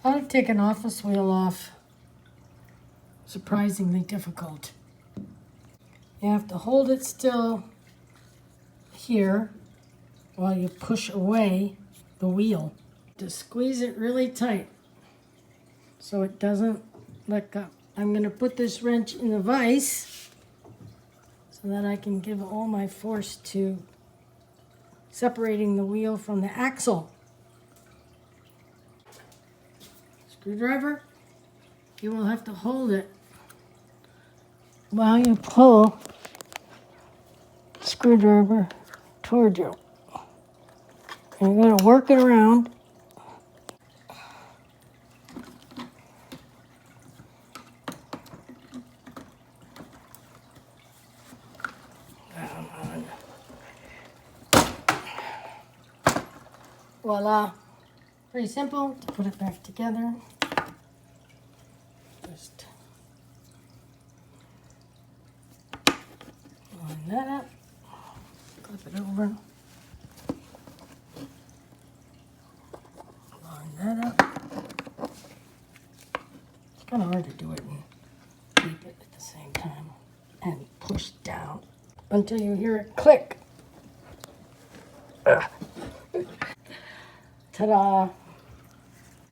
How to take an office wheel off. Surprisingly difficult. You have to hold it still here while you push away the wheel. Just squeeze it really tight so it doesn't let go. I'm going to put this wrench in the vise so that I can give all my force to separating the wheel from the axle. Screwdriver, you will have to hold it while you pull the screwdriver toward you. And you're going to work it around. Voila. Pretty simple to put it back together. Just line that up, clip it over, line that up. It's kind of hard to do it and keep it at the same time and push down until you hear it click. Ta-da!